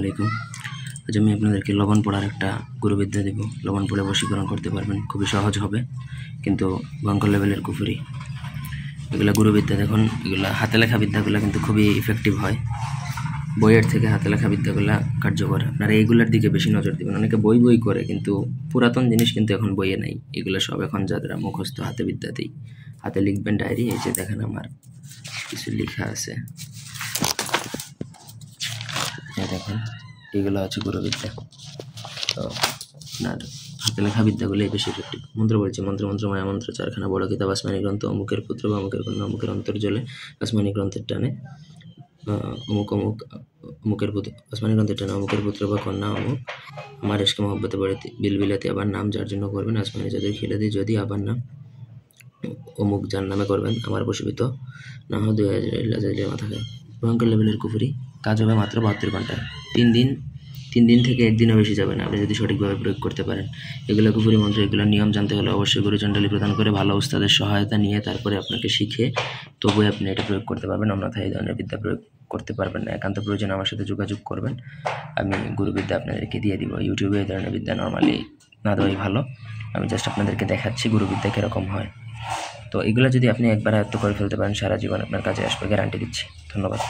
আলাইকুম। আজ আমি আপনাদেরকে লবণ পড়ার একটা গুরুবিদ্যা দেব। লবণ পড়ে বশীকরণ করতে পারবেন, খুবই সহজ হবে কিন্তু ভয়ঙ্কর লেভেলের কুফরি। এগুলা গুরুবিদ্যা, দেখুন এগুলা হাতে লেখা বিদ্যাগুলো কিন্তু খুবই ইফেক্টিভ হয়। বইয়ের থেকে হাতে লেখা বিদ্যাগুলা কার্যকর। আপনারা এইগুলোর দিকে বেশি নজর দেবেন। অনেকে বই বই করে, কিন্তু পুরাতন জিনিস কিন্তু এখন বইয়ে নাই। এগুলো সব এখন যারা মুখস্থ হাতে বিদ্যাতেই। হাতে লিখবেন ডায়েরি, এই যে দেখেন আমার কিছু লেখা আছে, দেখেন এগুলো হচ্ছে গুরুবিদ্যা। তো আপনার হাতে লেখা বিদ্যাগুলোই বেশি ইফেক্টিভ। মন্ত্র বলছে, মন্ত্র মন্ত্র মায়া মন্ত্র, চারখানা বড় কিতাব, আসমানি গ্রন্থ, অমুকের পুত্র বা অমুকের কন্যা, অমুকের অন্তর্জলে, আসমানি গ্রন্থের টানে অমুক অমুক, অমুকের পুত্র, আসমানি গ্রন্থের টানে অমুকের পুত্র বা কন্যা অমুক, আমার এসকে মহব্বতে পড়ে বিলবিলাতে আবার নাম যার জন্য করবেন, আসমানি যাদের খেলে দিই যদি আবার নাম অমুক যার নামে করবেন, আমার বশীভূত না হয় 2000 মাথা খায়। ভয়ঙ্কর লেভেলের কুফরি। কাজ হবে মাত্র 72 ঘন্টায়। 3 দিন থেকে একদিনও বেশি যাবে না, আপনি যদি সঠিকভাবে প্রয়োগ করতে পারেন। এগুলো কুফরি মন্ত্র, এগুলোর নিয়ম জানতে হলে অবশ্যই গুরুচণ্ডালী প্রদান করে ভালো উস্তাদের সহায়তা নিয়ে তারপরে আপনাকে শিখে তবুই আপনি এটা প্রয়োগ করতে পারবেন, অন্যথায় এই ধরনের বিদ্যা প্রয়োগ করতে পারবেন না। একান্ত প্রয়োজনে আমার সাথে যোগাযোগ করবেন, আমি গুরুবিদ্যা আপনাদেরকে দিয়ে দিব। ইউটিউবে এই ধরনের বিদ্যা নর্মালি না দেওয়াই ভালো। আমি জাস্ট আপনাদেরকে দেখাচ্ছি গুরুবিদ্যা কীরকম হয়। তো এগুলো যদি আপনি একবার আয়ত্ত করে ফেলতে পারেন, সারা জীবন আপনার কাজে আসবে, গ্যারান্টি দিচ্ছি। ধন্যবাদ।